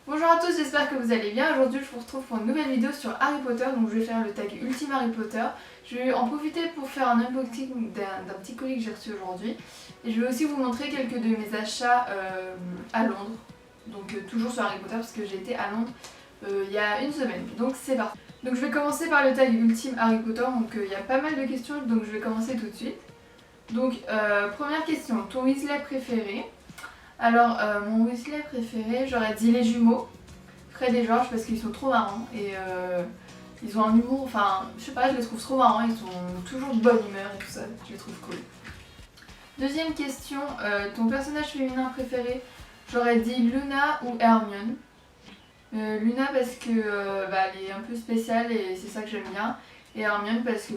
Bonjour à tous, j'espère que vous allez bien. Aujourd'hui je vous retrouve pour une nouvelle vidéo sur Harry Potter. Donc je vais faire le tag Ultime Harry Potter. Je vais en profiter pour faire un unboxing d'un petit colis que j'ai reçu aujourd'hui. Et je vais aussi vous montrer quelques de mes achats à Londres. Donc toujours sur Harry Potter parce que j'ai été à Londres il y a une semaine. Donc c'est parti. Donc je vais commencer par le tag Ultime Harry Potter. Donc il y a pas mal de questions, donc je vais commencer tout de suite. Donc première question, ton Weasley préféré? Alors, mon Weasley préféré, j'aurais dit les jumeaux, Fred et George, parce qu'ils sont trop marrants et ils ont un humour, enfin, je sais pas, je les trouve trop marrants, ils sont toujours de bonne humeur et tout ça, je les trouve cool. Deuxième question, ton personnage féminin préféré, j'aurais dit Luna ou Hermione. Luna parce que elle est un peu spéciale et c'est ça que j'aime bien, et Hermione parce que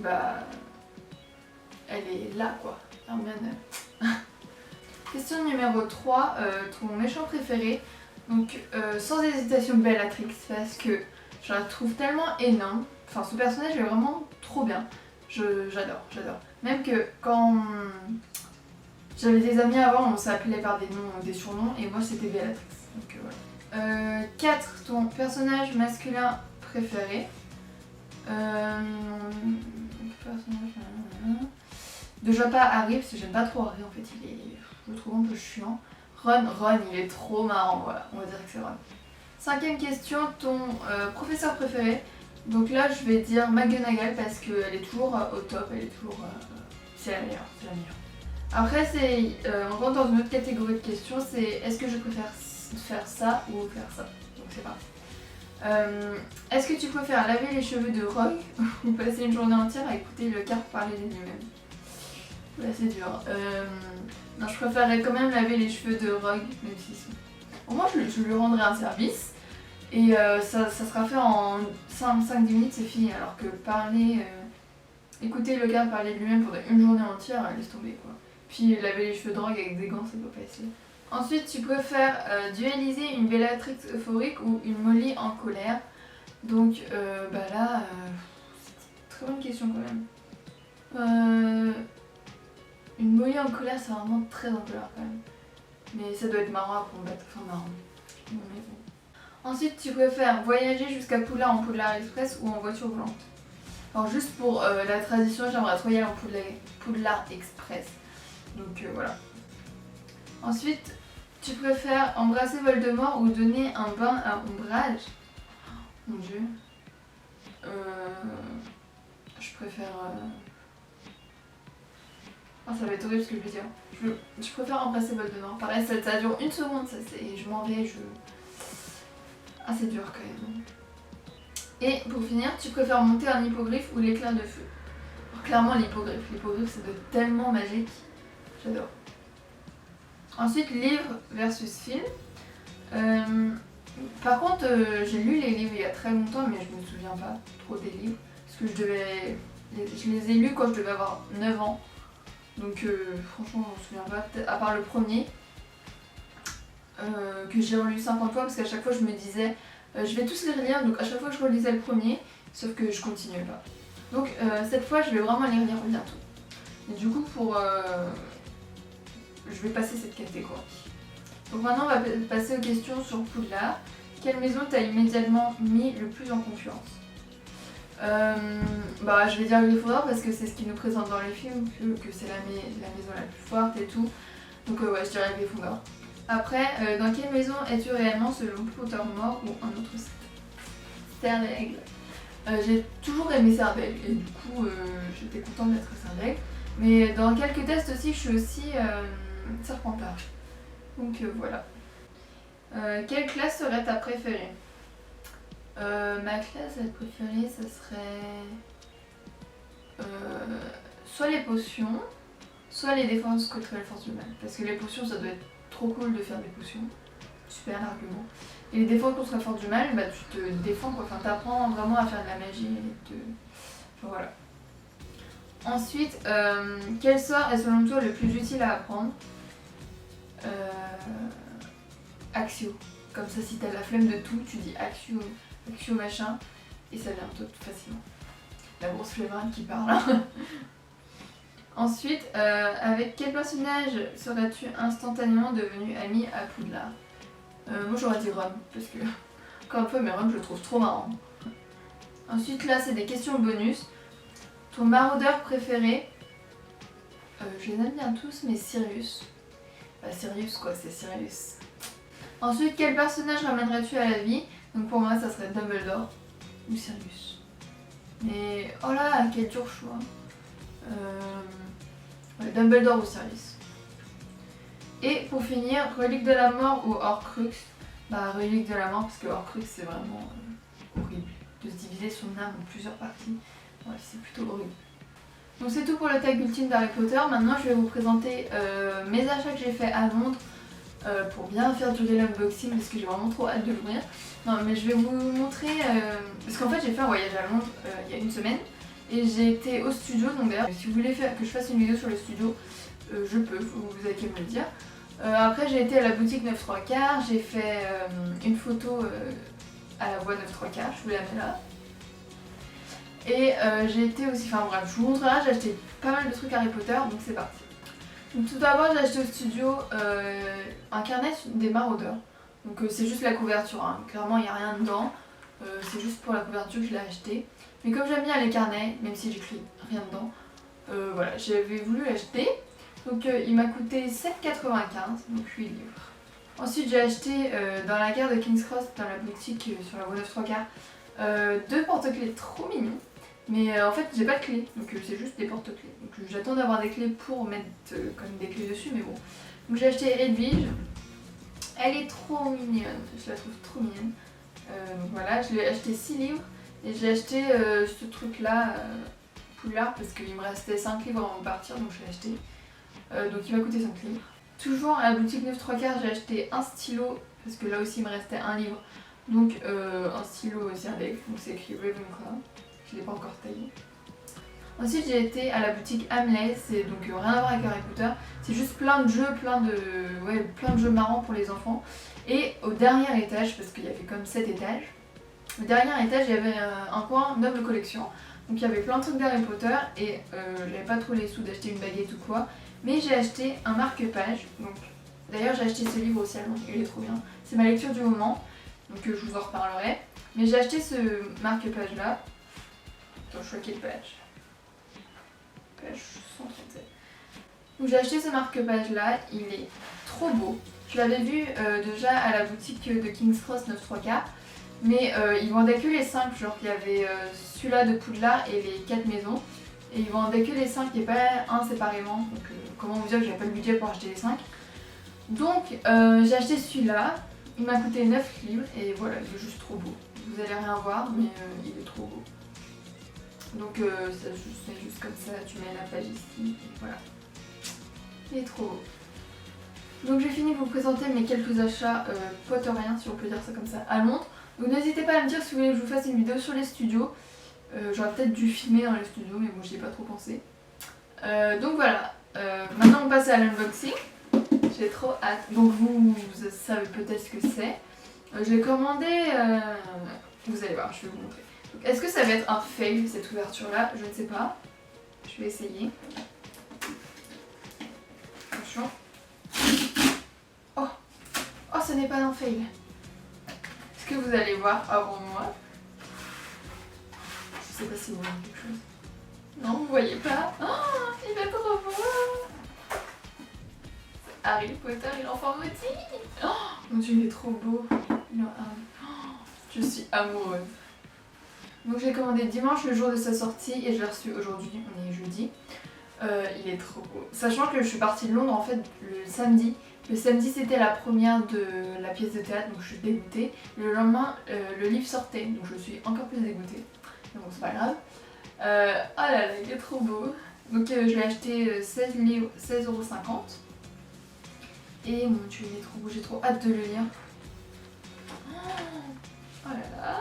elle est là quoi, Hermione. Question numéro 3, ton méchant préféré. Donc sans hésitation Bellatrix parce que je la trouve tellement énorme. Enfin ce personnage est vraiment trop bien. J'adore. Même que quand j'avais des amis avant, on s'appelait par des noms, des surnoms et moi c'était Bellatrix. Donc voilà. 4, ton personnage masculin préféré. Déjà pas Harry parce que j'aime pas trop Harry en fait, je le trouve un peu chiant. Ron, il est trop marrant, voilà, on va dire que c'est Ron. Cinquième question, ton professeur préféré. Donc là je vais dire McGonagall parce qu'elle est toujours au top, elle est toujours... c'est la meilleure, Après on rentre dans une autre catégorie de questions, c'est est-ce que je préfère faire ça ou faire ça. Donc c'est parti. Est-ce que tu préfères laver les cheveux de Rogue ou passer une journée entière à écouter le carpe parler de lui-même? Là c'est dur. Non, je préférerais quand même laver les cheveux de Rogue, même si au moins je lui rendrai un service. Et ça sera fait en 5-10 minutes, c'est fini. Alors que écouter le gars parler de lui-même pendant une journée entière, laisse tomber quoi. Puis laver les cheveux de Rogue avec des gants, ça doit pas essayer. Ensuite, tu préfères dualiser une Bellatrix euphorique ou une Molly en colère? Donc c'est une très bonne question quand même. Une Molly en colère, c'est vraiment très en colère quand même. Mais ça doit être marrant à combattre, enfin marrant. Mais bon. Ensuite, tu préfères voyager jusqu'à Poudlard en Poudlard Express ou en voiture volante? Alors juste pour la tradition, j'aimerais trop y aller en Poudlard Express. Donc voilà. Ensuite, tu préfères embrasser Voldemort ou donner un bain à ombrage? Mon dieu. Je préfère... Oh, ça va être horrible ce que je vais dire. Je préfère embrasser Voldemort. Pareil, ça dure une seconde, je m'en vais, Ah, c'est dur quand même. Et pour finir, tu préfères monter un hippogriffe ou l'éclair de feu? Alors, clairement l'hippogriffe. L'hippogriffe, ça doit être tellement magique. J'adore. Ensuite, livre versus film. Par contre, j'ai lu les livres il y a très longtemps, mais je me souviens pas trop des livres. Parce que je les ai lus quand je devais avoir 9 ans. Donc franchement, je m'en souviens pas, à part le premier, que j'ai relu 50 fois parce qu'à chaque fois je me disais, je vais tous les relire, donc à chaque fois je relisais le premier, sauf que je continuais pas. Donc cette fois je vais vraiment les relire bientôt. Et du coup je vais passer cette catégorie. Donc maintenant on va passer aux questions sur Poudlard. Quelle maison t'as immédiatement mis le plus en confiance? Je vais dire Gryffondor parce que c'est ce qu'ils nous présentent dans les films, que c'est la maison la plus forte et tout. Donc ouais, je dirais Gryffondor. Après, dans quelle maison es-tu réellement selon Pottermore ou un autre site? Serdaigle. J'ai toujours aimé Serdaigle et du coup j'étais contente d'être à Serdaigle. Mais dans quelques tests aussi, je suis aussi Serpentard. Donc voilà. Quelle classe serait ta préférée? Ma classe préférée, ça serait soit les potions, soit les défenses contre la force du mal. Parce que les potions, ça doit être trop cool de faire des potions. Super l'argument. Et les défenses contre la force du mal, tu te défends quoi. Enfin, t'apprends vraiment à faire de la magie. Enfin, voilà. Ensuite, quel sort est selon toi le plus utile à apprendre? Axio. Comme ça, si t'as la flemme de tout, tu dis Axio machin, et ça vient tout facilement. La grosse flemmarde qui parle. Ensuite, avec quel personnage serais-tu instantanément devenu ami à Poudlard? Moi j'aurais dit Ron, parce que encore une fois, mais Ron je le trouve trop marrant. Ensuite là c'est des questions bonus. Ton maraudeur préféré? Je les aime bien tous, mais Sirius. Bah Sirius quoi, c'est Sirius. Ensuite, quel personnage ramènerais-tu à la vie? Donc pour moi ça serait Dumbledore ou Sirius. Mais oh là, quel dur choix. Ouais, Dumbledore ou Sirius. Et pour finir, relique de la mort ou Horcrux? Bah relique de la mort parce que Horcrux c'est vraiment horrible. De se diviser son âme en plusieurs parties. Ouais, c'est plutôt horrible. Donc c'est tout pour le tag ultime d'Harry Potter. Maintenant je vais vous présenter mes achats que j'ai fait à Londres pour bien faire durer l'unboxing parce que j'ai vraiment trop hâte de l'ouvrir. Non mais je vais vous montrer, parce qu'en fait j'ai fait un voyage à Londres il y a une semaine et j'ai été au studio. Donc d'ailleurs si vous voulez que je fasse une vidéo sur le studio, je peux, vous avez qu'à me le dire. Après j'ai été à la boutique 9 3/4, j'ai fait une photo à la voie 9 3/4, je vous la mets là. Et j'ai été aussi, enfin bref, je vous montrerai, j'ai acheté pas mal de trucs Harry Potter, donc c'est parti. Donc tout d'abord j'ai acheté au studio un carnet des maraudeurs. Donc c'est juste la couverture, hein. Clairement il n'y a rien dedans, c'est juste pour la couverture que je l'ai acheté. Mais comme j'aime bien les carnets, même si j'écris rien dedans, voilà, j'avais voulu l'acheter. Donc il m'a coûté 7,95, donc 8 livres. Ensuite j'ai acheté dans la gare de King's Cross, dans la boutique sur la voie 9 3/4, 2 porte-clés trop mignons. Mais en fait j'ai pas de clés, donc c'est juste des porte-clés. Donc j'attends d'avoir des clés pour mettre comme des clés dessus, mais bon. Donc j'ai acheté Edwige. Elle est trop mignonne, je la trouve trop mignonne. Donc voilà, je lui ai acheté 6 livres. Et j'ai acheté ce truc là, Poudlard, parce qu'il me restait 5 livres avant de partir, donc je l'ai acheté. Donc il m'a coûté 5 livres. Toujours à la boutique 9 3/4, j'ai acheté un stylo, parce que là aussi il me restait un livre. Donc un stylo Zerdek, donc c'est écrit Ravenclaw. Je ne l'ai pas encore taillé. Ensuite j'ai été à la boutique Hamleys, c'est donc rien à voir avec Harry Potter, c'est juste plein de jeux, plein de jeux marrants pour les enfants. Et au dernier étage, parce qu'il y avait comme 7 étages, au dernier étage il y avait un coin noble collection. Donc il y avait plein de trucs d'Harry Potter et j'avais pas trop les sous d'acheter une baguette ou quoi. Mais j'ai acheté un marque-page, donc d'ailleurs j'ai acheté ce livre aussi à Londres, il est trop bien. C'est ma lecture du moment, donc je vous en reparlerai. Mais j'ai acheté ce marque-page là. Attends, je vois quelle page. Page 137. Donc j'ai acheté ce marque-page là, il est trop beau. Je l'avais vu déjà à la boutique de King's Cross 9 3/4, mais ils vendaient que les 5, genre il y avait celui-là de Poudlard et les 4 maisons. Et ils vendaient que les 5 et pas un séparément, donc comment vous dire que j'avais pas le budget pour acheter les 5. Donc j'ai acheté celui-là, il m'a coûté 9 livres et voilà, il est juste trop beau. Vous allez rien voir, mais il est trop beau. Donc c'est juste comme ça, tu mets la page ici, et voilà. Il est trop beau. Donc j'ai fini de vous présenter mes quelques achats potteriens, si on peut dire ça comme ça, à Londres. Donc n'hésitez pas à me dire si vous voulez que je vous fasse une vidéo sur les studios. J'aurais peut-être dû filmer dans les studios, mais bon, j'y ai pas trop pensé. Donc voilà, maintenant on passe à l'unboxing. J'ai trop hâte. Donc vous savez peut-être ce que c'est. Je l'ai commandé, vous allez voir, je vais vous montrer. Est-ce que ça va être un fail cette ouverture là? Je ne sais pas. Je vais essayer. Attention. Oh, oh, ce n'est pas un fail. Est-ce que vous allez voir avant moi? Je sais pas si vous voyez quelque chose. Non, vous voyez pas? Oh, il est trop beau! Harry Potter et l'enfant maudit! Oh, mon dieu, il est trop beau! Je suis amoureuse. Donc j'ai commandé dimanche, le jour de sa sortie, et je l'ai reçu aujourd'hui, on est jeudi. Il est trop beau. Sachant que je suis partie de Londres en fait le samedi. Le samedi c'était la première de la pièce de théâtre, donc je suis dégoûtée. Le lendemain, le livre sortait, donc je suis encore plus dégoûtée. Mais bon, c'est pas grave. Oh là là, il est trop beau. Donc je l'ai acheté 16,50 €. Et mon dieu, il est trop beau, j'ai trop hâte de le lire. Oh là là.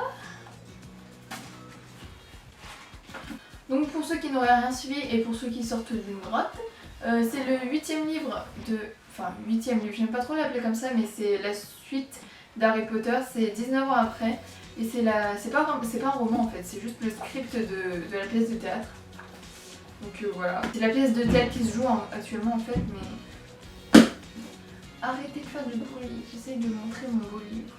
Donc pour ceux qui n'auraient rien suivi et pour ceux qui sortent d'une grotte, c'est le 8e livre de... Enfin 8e livre, j'aime pas trop l'appeler comme ça, mais c'est la suite d'Harry Potter, c'est 19 ans après. Et c'est pas un roman en fait, c'est juste le script de la pièce de théâtre. Donc voilà, c'est la pièce de théâtre qui se joue actuellement en fait, mais... arrêtez de faire du bruit, j'essaye de montrer mon beau livre.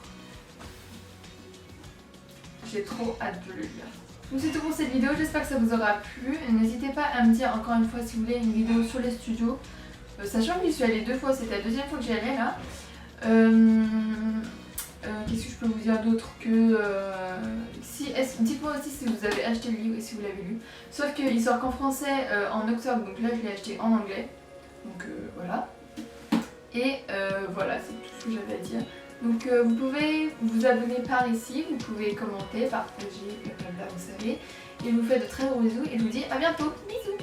J'ai trop hâte de le lire. Donc c'est tout pour cette vidéo, j'espère que ça vous aura plu. N'hésitez pas à me dire encore une fois si vous voulez une vidéo sur les studios. Sachant que j'y suis allée 2 fois, c'était la deuxième fois que j'y allais là. Qu'est-ce que je peux vous dire d'autre que dites-moi aussi si vous avez acheté le livre et si vous l'avez lu. Sauf qu'il sort qu'en français en octobre, donc là je l'ai acheté en anglais. Donc voilà. Et voilà, c'est tout ce que j'avais à dire. Donc vous pouvez vous abonner par ici, vous pouvez commenter, partager, blablabla, vous savez. Et je vous fais de très gros bisous et je vous dis à bientôt. Bisous.